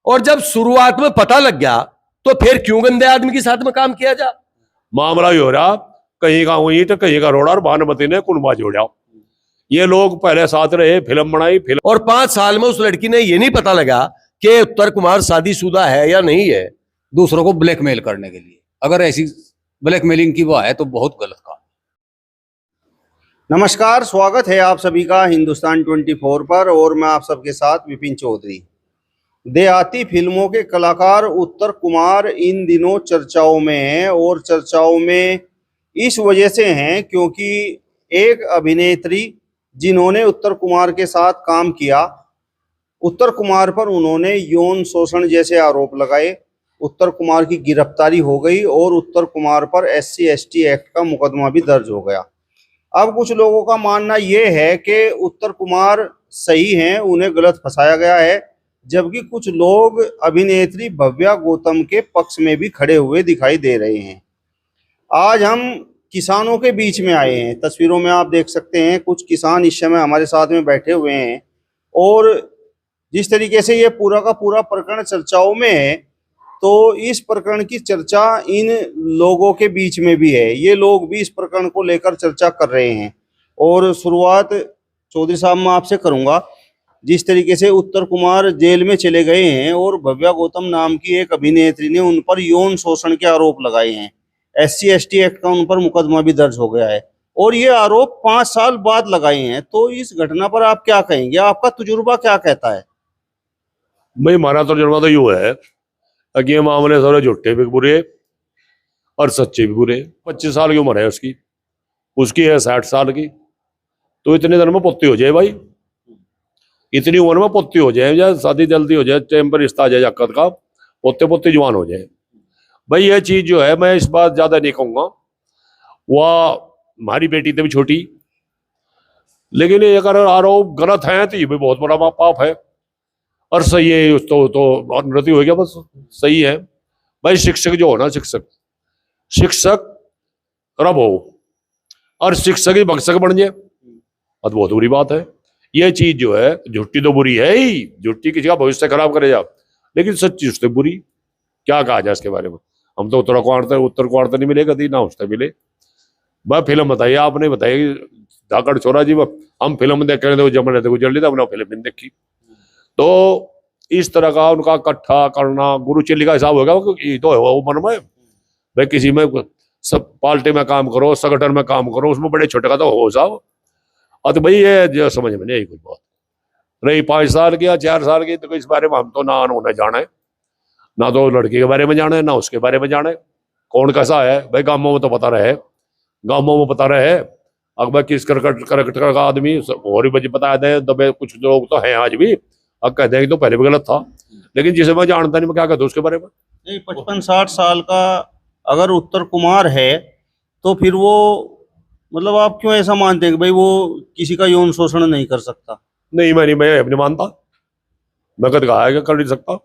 और जब शुरुआत में पता लग गया तो फिर क्यों गंदे आदमी के साथ में काम किया जा। मामला ही हो रहा, कहीं का ईंट कहीं का रोड़ा और भानुमति ने कुनबा जोड़ा। ये लोग पहले साथ रहे, फिल्म बनाई, फिल्म और 5 साल में उस लड़की ने ये नहीं पता लगा कि उत्तर कुमार शादीशुदा है या नहीं है। दूसरों को ब्लैकमेल करने के लिए, अगर ऐसी ब्लैकमेलिंग की वो है तो बहुत गलत काम। नमस्कार, स्वागत है आप सभी का हिंदुस्तान 24 पर और मैं आप सबके साथ विपिन चौधरी। देहाती फिल्मों के कलाकार उत्तर कुमार इन दिनों चर्चाओं में हैं और चर्चाओं में इस वजह से हैं क्योंकि एक अभिनेत्री जिन्होंने उत्तर कुमार के साथ काम किया, उत्तर कुमार पर उन्होंने यौन शोषण जैसे आरोप लगाए, उत्तर कुमार की गिरफ्तारी हो गई और उत्तर कुमार पर SC/ST एक्ट का मुकदमा भी दर्ज हो गया। अब कुछ लोगों का मानना यह है कि उत्तर कुमार सही हैं, उन्हें गलत फंसाया गया है, जबकि कुछ लोग अभिनेत्री भव्या गौतम के पक्ष में भी खड़े हुए दिखाई दे रहे हैं। आज हम किसानों के बीच में आए हैं। तस्वीरों में आप देख सकते हैं कुछ किसान इस समय हमारे साथ में बैठे हुए हैं और जिस तरीके से ये पूरा का पूरा प्रकरण चर्चाओं में है, तो इस प्रकरण की चर्चा इन लोगों के बीच में भी है। ये लोग भी इस प्रकरण को लेकर चर्चा कर रहे हैं और शुरुआत चौधरी साहब मैं आपसे करूंगा। जिस तरीके से उत्तर कुमार जेल में चले गए हैं और भव्या गौतम नाम की एक अभिनेत्री ने उन पर यौन शोषण के आरोप लगाए हैं, SC/ST एक्ट का उन पर मुकदमा भी दर्ज हो गया है और ये आरोप 5 साल बाद लगाए हैं, तो इस घटना पर आप क्या कहेंगे? आपका तजुर्बा क्या कहता है? भाई हमारा तर्जुमा तो यूं है कि ये मामले सारे झूठे भी बुरे और सच्चे भी बुरे। 25 साल की उम्र है उसकी है 60 साल की, तो इतने दिन में पोती हो जाए भाई, इतनी उम्र में पोती हो जाए या शादी जल्दी हो जाए, टाइम पर रिश्ता आ जाए जाकत का, पोते पोते जवान हो जाए भाई। ये चीज जो है मैं इस बात ज्यादा नहीं कहूंगा, वह हमारी बेटी से भी छोटी, लेकिन ये अगर आरोप गलत है तो ये भी बहुत बड़ा पाप है और सही है तो नृत्य हो गया, बस सही है भाई। शिक्षक जो हो ना, शिक्षक रब हो और शिक्षक ही भक्षक बन जाए तो बहुत बुरी बात है। ये चीज जो है झूठी तो बुरी है ही, झूठी किसी का भविष्य खराब करे जा, लेकिन सच्ची उससे बुरी क्या कहा जाए इसके बारे में। हम तो उत्तर कुमार तो नहीं मिले कभी ना उससे मिले। भाई फिल्म बताइए, आपने बताइए धाकड़ छोरा जी, हम फिल्म देख रहे थे जमने थे गुजर ली था, हमने फिल्म नहीं देखी। तो इस तरह का उनका इकट्ठा करना गुरु चेली का हिसाब होगा, क्योंकि तो है वो मन में भाई किसी में सब पार्टी में काम करो, संगठन में काम करो, उसमें बड़े छोटे का तो हो साहब। और तो भाई ये जो समझ में नहीं कुछ बात रही 5 साल की या 4 साल की, तो इस बारे में हम तो ना उन्हें जाना है, ना तो लड़की के बारे में जाने, ना उसके बारे में जाने कौन कैसा है भाई। गाँवों में तो पता रहे, गाँवों में पता रहे अकबर किस करकट का आदमी और भी बता दें। दबे कुछ लोग तो हैं आज भी, अब कहते हैं कि तो पहले भी गलत था, लेकिन जिसे मैं जानता नहीं मैं क्या कहता हूँ उसके बारे में। नहीं, 55-60 साल का अगर उत्तर कुमार है तो फिर वो मतलब आप क्यों ऐसा मानते हैं कि भाई वो किसी का यौन शोषण नहीं कर सकता? नहीं मैं नहीं मानता, मैं कद कहा है कि कर नहीं सकता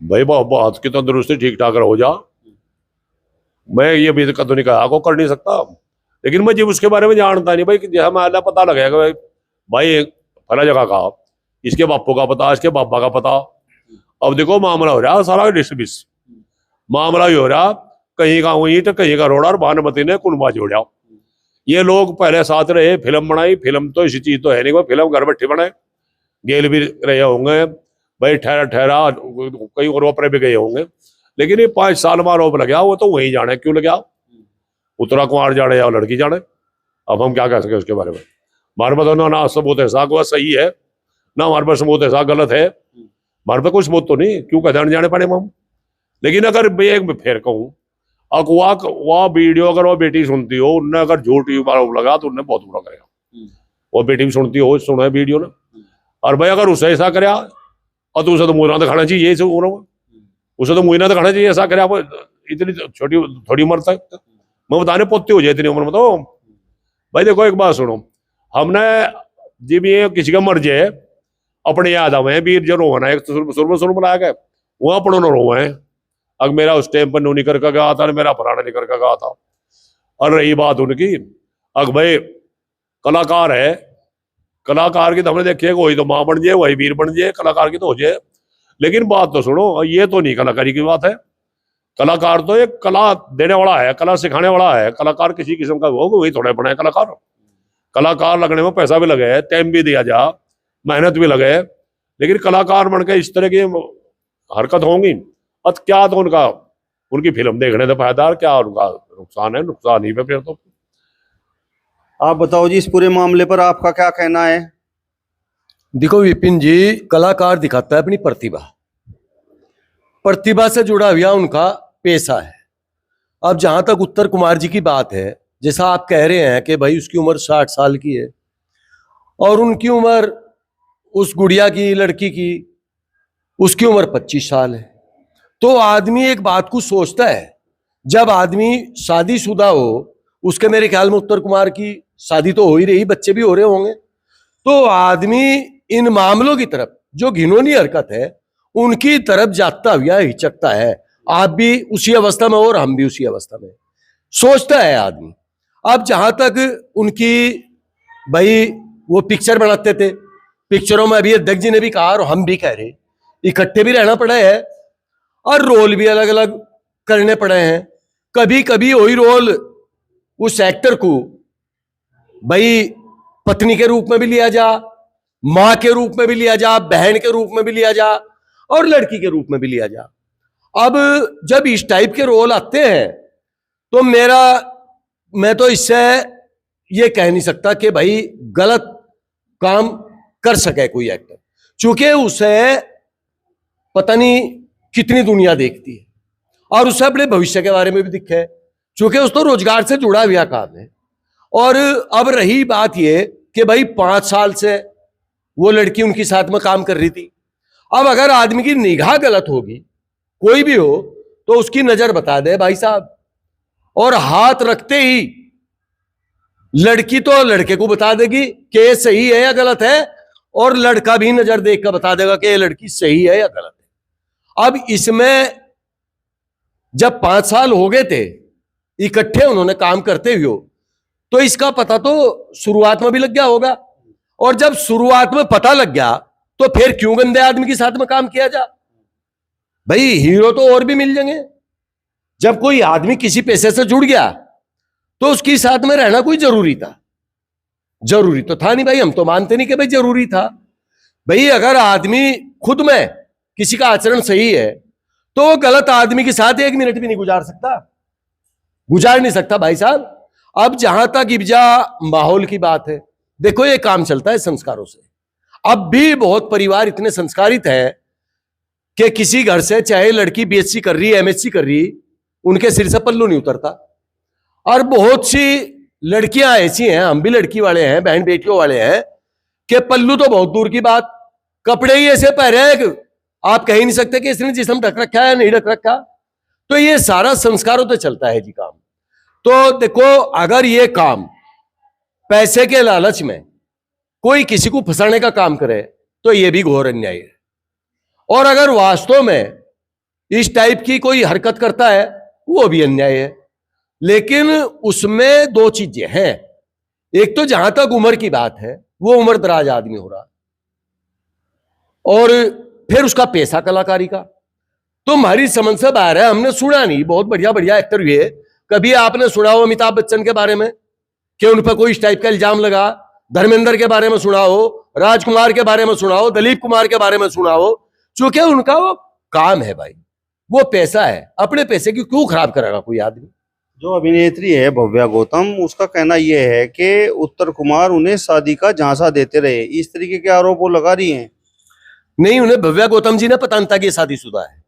भाई। बात की तंदुरुस्ती ठीक ठाक हो जा, मैं ये भी कद नहीं कहा को कर नहीं सकता, लेकिन मैं जब उसके बारे में जानता नहीं भाई कि हमें पता लगेगा भाई फला जगह का, इसके बापू का पता, इसके बापा का पता। अब देखो मामला हो रहा सारा डिस्मिस, मामला ही हो रहा कहीं का ईंट कहीं का रोड़ा और भानुमति ने कुनबा जोड़ा। ये लोग पहले साथ रहे, फिल्म बनाई, फिल्म तो इसी चीज तो है नहीं, फिल्म घर बैठे बनाए, गेल भी रहे होंगे भाई, ठहरा कई और ऊपर भी गए होंगे, लेकिन ये 5 साल में आरोप लगा, वो तो वही जाने क्यों लगा, उत्तरा कुमार जाने या लड़की जाने। अब हम क्या कह सके उसके बारे में? हमारे पास ना सबूत ऐसा हुआ सही है, ना हमारे पास सबूत ऐसा गलत है, हमारे पास कोई सबूत तो नहीं, क्यों कहते जाने पड़े हम। लेकिन अगर एक फिर कहूँ वह वीडियो अगर वो बेटी सुनती हो, उनने अगर झूठ आरोप लगा तो उन्हें बहुत बुरा करेगा। वो बेटी भी सुनती हो, सुना वीडियो ने, और भाई अगर उसे ऐसा करे और तो उसे तो मुँह ना दिखाना चाहिए, उसे तो मुँह ना दिखाना चाहिए ऐसा करे। इतनी छोटी थोड़ी उम्र तक मैं बताने पोती हो जाए इतनी उम्र में तो भाई। देखो एक बात सुनो, हमने जब ये किसी का मर जाए अपने याद आवे वीर जो रोना एक सुर बनाया गया वो अपनों ने रोए हैं। अब मेरा उस टाइम पर नू निकर का गया था, मेरा फलाना निकर का गया था। और रही बात उनकी, अग भाई कलाकार है, कलाकार की तो हमने देखिए वही तो माँ बन जाए, वही वीर बन जाए, कलाकार की तो हो जाए। लेकिन बात तो सुनो, ये तो नहीं कलाकारी की बात है। कलाकार तो एक कला देने वाला है, कला सिखाने वाला है। कलाकार किसी किस्म का होगा, वही थोड़ा बना है कलाकार। कलाकार लगने में पैसा भी लगे, टाइम भी दिया जा, मेहनत भी लगे, लेकिन कलाकार बन के इस तरह की हरकत होंगी, अब क्या तो उनका, उनकी फिल्म देखने से फायदा, क्या उनका नुकसान है? नुकसान ही पे फिर तो। आप बताओ जी, इस पूरे मामले पर आपका क्या कहना है? देखो विपिन जी, कलाकार दिखाता है अपनी प्रतिभा, प्रतिभा से जुड़ा हुआ उनका पेशा है। अब जहां तक उत्तर कुमार जी की बात है, जैसा आप कह रहे हैं कि भाई उसकी उम्र 60 साल की है और उनकी उम्र, उस गुड़िया की, लड़की की, उसकी उम्र 25 साल है, तो आदमी एक बात को सोचता है, जब आदमी शादीशुदा हो, उसके मेरे ख्याल में उत्तर कुमार की शादी तो हो ही रही, बच्चे भी हो रहे होंगे, तो आदमी इन मामलों की तरफ, जो घिनौनी हरकत है, उनकी तरफ जाता हुआ हिचकता है। आप भी उसी अवस्था में हो और हम भी उसी अवस्था में, सोचता है आदमी। अब जहां तक उनकी, भाई वो पिक्चर बनाते थे, पिक्चरों में अभी अध्यक्ष जी ने भी कहा और हम भी कह रहे, इकट्ठे भी रहना पड़ा है और रोल भी अलग अलग करने पड़े हैं। कभी कभी वही रोल उस एक्टर को भाई पत्नी के रूप में भी लिया जा, मां के रूप में भी लिया जा, बहन के रूप में भी लिया जा और लड़की के रूप में भी लिया जा। अब जब इस टाइप के रोल आते हैं तो मैं तो इससे ये कह नहीं सकता कि भाई गलत काम कर सके कोई एक्टर, चूंकि उसे पता नहीं कितनी दुनिया देखती है और उसे अपने भविष्य के बारे में भी दिखे है, चूंकि उस तो रोजगार से जुड़ा हुआ काम है। और अब रही बात ये कि भाई 5 साल से वो लड़की उनके साथ में काम कर रही थी। अब अगर आदमी की निगाह गलत होगी, कोई भी हो, तो उसकी नजर बता दे भाई साहब, और हाथ रखते ही लड़की तो लड़के को बता देगी कि ये सही है या गलत है, और लड़का भी नजर देख कर बता देगा कि ये लड़की सही है या गलत है। अब इसमें जब 5 साल हो गए थे इकट्ठे उन्होंने काम करते हुए, तो इसका पता तो शुरुआत में भी लग गया होगा, और जब शुरुआत में पता लग गया तो फिर क्यों गंदे आदमी के साथ में काम किया जा? भाई हीरो तो और भी मिल जाएंगे। जब कोई आदमी किसी पैसे से जुड़ गया तो उसके साथ में रहना कोई जरूरी था? जरूरी तो था नहीं भाई, हम तो मानते नहीं कि भाई जरूरी था। भाई अगर आदमी खुद में किसी का आचरण सही है तो वो गलत आदमी के साथ 1 मिनट भी नहीं गुजार सकता, गुजार नहीं सकता भाई साहब। अब जहां तक इब्जा माहौल की बात है, देखो ये काम चलता है संस्कारों से। अब भी बहुत परिवार इतने संस्कारित हैं कि किसी घर से चाहे लड़की बीएससी कर रही है, एमएससी कर रही, उनके सिर से पल्लू नहीं उतरता। और बहुत सी लड़कियां ऐसी हैं, हम भी लड़की वाले हैं, बहन बेटियों वाले हैं, कि पल्लू तो बहुत दूर की बात, कपड़े ही ऐसे पहने हैं आप कह ही नहीं सकते कि इसने जिस्म ढक रखा है या नहीं ढक रखा। तो ये सारा संस्कारों से चलता है जी काम। तो देखो, अगर ये काम पैसे के लालच में कोई किसी को फंसाने का काम करे तो ये भी घोर अन्याय है। और अगर वास्तव में इस टाइप की कोई हरकत करता है वो भी अन्याय है। लेकिन उसमें 2 चीजें हैं। एक तो जहां तक उम्र की बात है, वो उम्र दराज आदमी हो रहा, और फिर उसका पेशा कलाकारी का तो हमारी समझ से बाहर है। हमने सुना नहीं, बहुत बढ़िया बढ़िया एक्टर हुए, कभी आपने सुना हो अमिताभ बच्चन के बारे में कि उन पर कोई इस टाइप का इल्जाम लगा? धर्मेंद्र के बारे में सुना हो, राजकुमार के बारे में सुना हो, दिलीप कुमार के बारे में सुना हो? चूंकि उनका वो काम है भाई, वो पैसा है, अपने पैसे की क्यों खराब करेगा कोई आदमी? जो अभिनेत्री है भव्या गौतम, उसका कहना यह है कि उत्तर कुमार उन्हें शादी का झांसा देते रहे, इस तरीके के आरोप वो लगा रही हैं। नहीं, उन्हें भव्या गौतम जी ने पता नहीं था कि शादीशुदा है।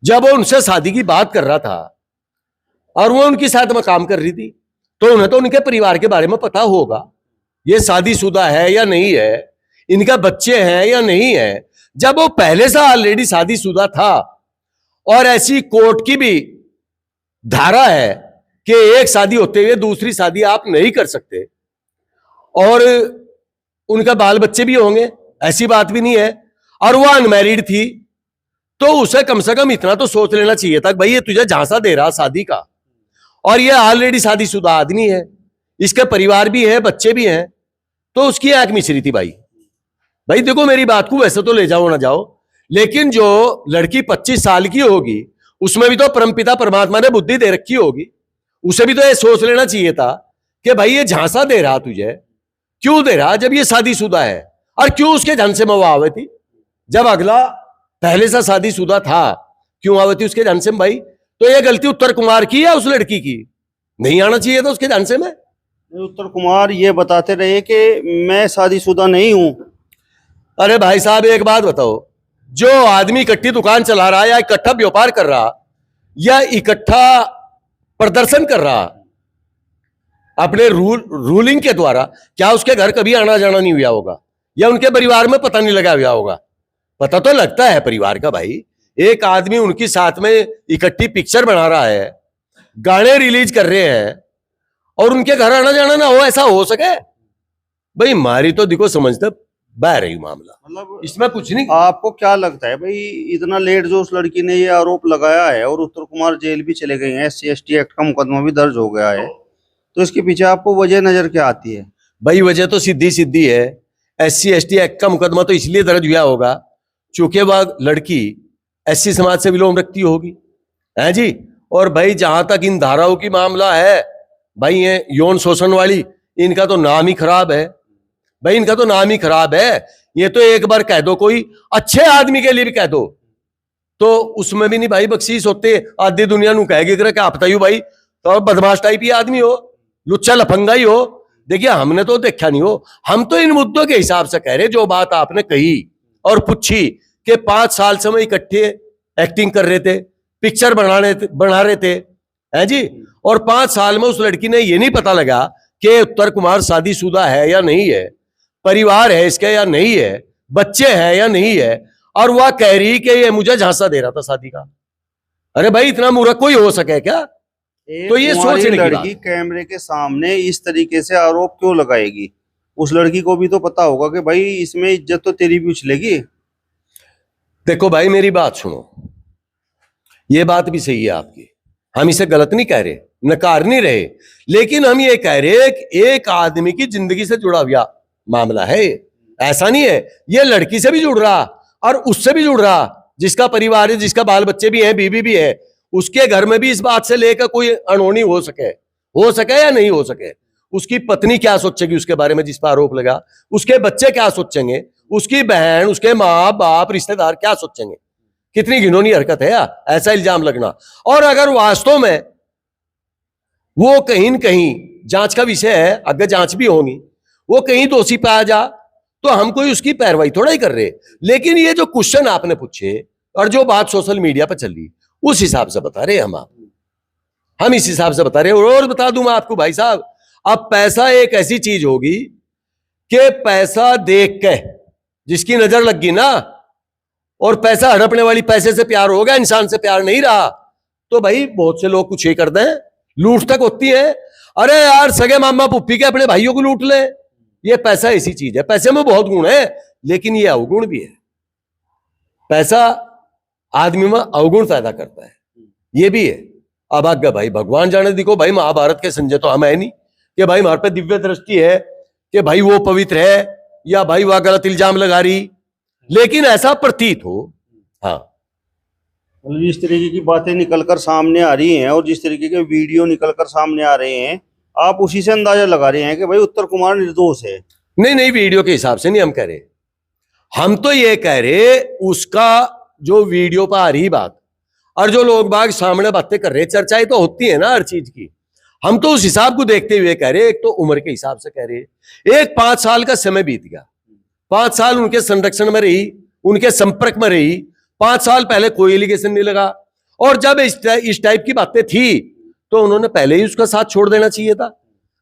जब वो उनसे शादी की बात कर रहा था और वो उनके साथ में काम कर रही थी, तो उन्हें तो उनके परिवार के बारे में पता होगा, ये शादीशुदा है या नहीं है, इनका बच्चे हैं या नहीं है। जब वो पहले से ऑलरेडी शादीशुदा था और ऐसी कोर्ट की भी धारा है कि एक शादी होते हुए दूसरी शादी आप नहीं कर सकते, और उनका बाल बच्चे भी होंगे, ऐसी बात भी नहीं है, और वो अनमैरिड थी, तो उसे कम से कम इतना तो सोच लेना चाहिए था भाई ये तुझे झांसा दे रहा शादी का, और ये ऑलरेडी शादीशुदा आदमी है, इसके परिवार भी है, बच्चे भी हैं, तो उसकी आंख मिचरी थी भाई। भाई देखो, मेरी बात को वैसे तो ले जाओ ना जाओ, लेकिन जो लड़की 25 साल की होगी उसमें भी तो परमपिता परमात्मा ने बुद्धि दे रखी होगी, उसे भी तो ये सोच लेना चाहिए था कि भाई ये झांसा दे रहा तुझे, क्यों दे रहा जब ये शादीशुदा है, और क्यों उसके धन से मवावे थी जब अगला पहले से शादीशुदा था, क्यों आवे थी उसके धन से भाई। तो ये गलती उत्तर कुमार की या उस लड़की की? नहीं आना चाहिए था उसके धन से में। उत्तर कुमार ये बताते रहे कि मैं शादीशुदा नहीं हूं। अरे भाई साहब एक बात बताओ, जो आदमी इकट्ठी दुकान चला रहा या इकट्ठा व्यापार कर रहा या इकट्ठा प्रदर्शन कर रहा अपने रूलिंग के द्वारा, क्या उसके घर कभी आना जाना नहीं हुआ होगा या उनके परिवार में पता नहीं लगा हुआ होगा? पता तो लगता है परिवार का भाई। एक आदमी उनकी साथ में इकट्ठी पिक्चर बना रहा है, गाने रिलीज कर रहे हैं और उनके घर आना जाना ना हो, ऐसा हो सके भाई? मारी तो देखो समझते बह रही मामला, मतलब इसमें कुछ नहीं। आपको क्या लगता है भाई, इतना लेट जो उस लड़की ने ये आरोप लगाया है और उत्तर कुमार जेल भी चले गए हैं, SC/ST एक्ट का मुकदमा भी दर्ज हो गया है, तो इसके पीछे आपको वजह नजर क्या आती है? भाई वजह तो सीधी सीधी है, SC/ST एक्ट का मुकदमा तो इसलिए दर्ज हुआ होगा चूंकि वह लड़की SC समाज से बिलोंग रखती होगी, है जी। और भाई जहां तक इन धाराओं की मामला है भाई, ये यौन शोषण वाली, इनका तो नाम ही खराब है भाई, इनका तो नाम ही खराब है। ये तो एक बार कह दो कोई अच्छे आदमी के लिए भी कह दो तो उसमें भी नहीं भाई बख्शीश होते, आधी दुनिया नू कहेगी कि आप बताइयो भाई तो बदमाश टाइप ही आदमी हो, लुच्चा लफंगा ही हो। देखिए हमने तो देखा नहीं हो, हम तो इन मुद्दों के हिसाब से कह रहे, जो बात आपने कही और पूछी कि 5 साल से मैं इकट्ठे एक्टिंग कर रहे थे, पिक्चर बना रहे थे, है जी, और 5 साल में उस लड़की ने ये नहीं पता लगा कि उत्तर कुमार शादीशुदा है या नहीं है, परिवार है इसका या नहीं है, बच्चे हैं या नहीं है, और वह कह रही कि ये मुझे झांसा दे रहा था शादी का। अरे भाई इतना मूर्ख कोई हो सके क्या? तो ये सोचने की लड़की कैमरे के सामने इस तरीके से आरोप क्यों लगाएगी? उस लड़की को भी तो पता होगा कि भाई इसमें इज्जत तो तेरी भी उछलेगी। देखो भाई मेरी बात सुनो, ये बात भी सही है आपकी, हम इसे गलत नहीं कह रहे, नकार नहीं रहे, लेकिन हम ये कह रहे कि एक आदमी की जिंदगी से जुड़ा हुआ मामला है, ऐसा नहीं है ये लड़की से भी जुड़ रहा और उससे भी जुड़ रहा, जिसका परिवार है, जिसका बाल बच्चे भी हैं, बीवी भी है, उसके घर में भी इस बात से लेकर कोई अनहोनी हो सके या नहीं हो सके, उसकी पत्नी क्या सोचेगी उसके बारे में जिस पर आरोप लगा, उसके बच्चे क्या सोचेंगे, उसकी बहन, उसके माँ बाप, रिश्तेदार क्या सोचेंगे? कितनी घिनौनी हरकत है यार ऐसा इल्जाम लगना। और अगर वास्तव में वो कहीं न कहीं, जांच का विषय है, अगर जांच भी होगी, वो कहीं दोषी पाया जा तो हम कोई उसकी पैरवाई थोड़ा ही कर रहे, लेकिन ये जो क्वेश्चन आपने पूछे और जो बात सोशल मीडिया पर चल रही उस हिसाब से बता रहे हम इस हिसाब से बता रहे। और बता दूं मैं आपको भाई साहब, अब पैसा एक ऐसी चीज होगी कि पैसा देख के जिसकी नजर लग गई ना, और पैसा हड़पने वाली, पैसे से प्यार हो गया, इंसान से प्यार नहीं रहा, तो भाई बहुत से लोग कुछ ही कर दें, लूट तक होती है। अरे यार सगे मामा पुप्पी के अपने भाइयों को लूट ले, ये पैसा ऐसी चीज है, पैसे में बहुत गुण है लेकिन ये अवगुण भी है, पैसा आदमी में अवगुण पैदा करता है, ये भी है। अब आगे भाई भगवान जाने, देखो भाई महाभारत के संजय तो हम है नहीं कि भाई हमारे पे दिव्य दृष्टि है कि भाई वो पवित्र है या भाई वह गलत इल्जाम लगा रही, लेकिन ऐसा प्रतीत हो। हाँ, जिस तरीके की बातें निकलकर सामने आ रही हैं और जिस तरीके के वीडियो निकलकर सामने आ रहे हैं, आप उसी से अंदाजा लगा रहे हैं कि भाई उत्तर कुमार निर्दोष है। नहीं वीडियो के हिसाब से नहीं हम कह रहे, हम तो ये कह रहे उसका जो वीडियो पर आ रही बात और जो लोग बाग सामने बातें कर रहे, चर्चाएं तो होती है ना हर चीज की, हम तो उस हिसाब को देखते हुए कह रहे। एक तो उम्र के हिसाब से कह रहे, एक 5 साल का समय बीत गया, 5 साल उनके संरक्षण में रही, उनके संपर्क में रही, 5 साल पहले कोई एलिगेशन नहीं लगा, और जब इस टाइप की बातें थी तो उन्होंने पहले ही उसका साथ छोड़ देना चाहिए था।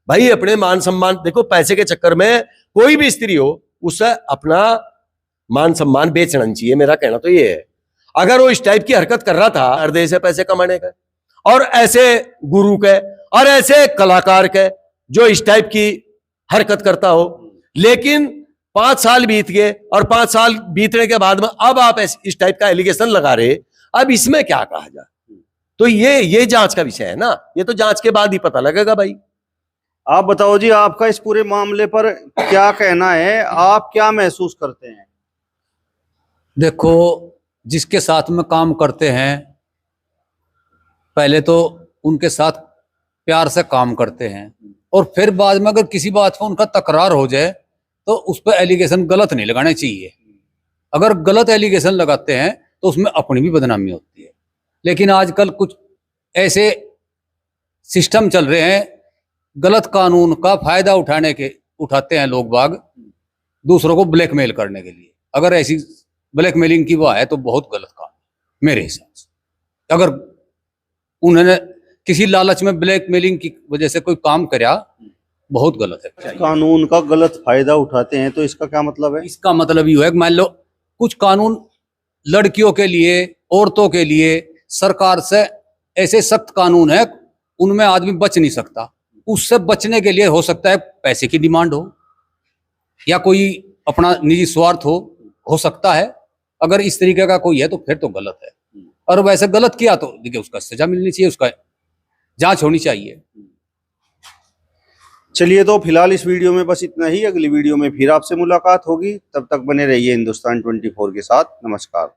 भाई अपने मान सम्मान, देखो पैसे के चक्कर में कोई भी स्त्री हो उससे अपना मान सम्मान बेचना नहीं चाहिए, मेरा कहना तो ये है। अगर वो इस टाइप की हरकत कर रहा था हृदय से पैसे कमाने का, और ऐसे गुरु के और ऐसे कलाकार के जो इस टाइप की हरकत करता हो, लेकिन 5 साल बीत गए और 5 साल बीतने के बाद में अब आप इस टाइप का एलिगेशन लगा रहे, अब इसमें क्या कहा जाए? तो ये जांच का विषय है ना, ये तो जांच के बाद ही पता लगेगा भाई। आप बताओ जी, आपका इस पूरे मामले पर क्या कहना है, आप क्या महसूस करते हैं? देखो, जिसके साथ में काम करते हैं पहले तो उनके साथ प्यार से काम करते हैं, और फिर बाद में अगर किसी बात पर उनका तकरार हो जाए तो उस पर एलिगेशन गलत नहीं लगाने चाहिए। अगर गलत एलिगेशन लगाते हैं तो उसमें अपनी भी बदनामी होती है। लेकिन आजकल कुछ ऐसे सिस्टम चल रहे हैं, गलत कानून का फायदा उठाते हैं लोग बाग दूसरों को ब्लैकमेल करने के लिए। अगर ऐसी ब्लैकमेलिंग की वाह है तो बहुत गलत काम है मेरे हिसाब से। अगर उन्होंने किसी लालच में ब्लैकमेलिंग की वजह से कोई काम करा, बहुत गलत है। कानून का गलत फायदा उठाते हैं तो इसका क्या मतलब है? इसका मतलब ये है कि मान लो कुछ कानून लड़कियों के लिए, औरतों के लिए सरकार से ऐसे सख्त कानून है, उनमें आदमी बच नहीं सकता। उससे बचने के लिए हो सकता है पैसे की डिमांड हो या कोई अपना निजी स्वार्थ हो सकता है। अगर इस तरीके का कोई है तो फिर तो गलत है, और वैसे गलत किया तो देखिए उसका सजा मिलनी चाहिए, उसका जांच होनी चाहिए। चलिए, तो फिलहाल इस वीडियो में बस इतना ही। अगली वीडियो में फिर आपसे मुलाकात होगी, तब तक बने रहिए हिंदुस्तान 24 के साथ। नमस्कार।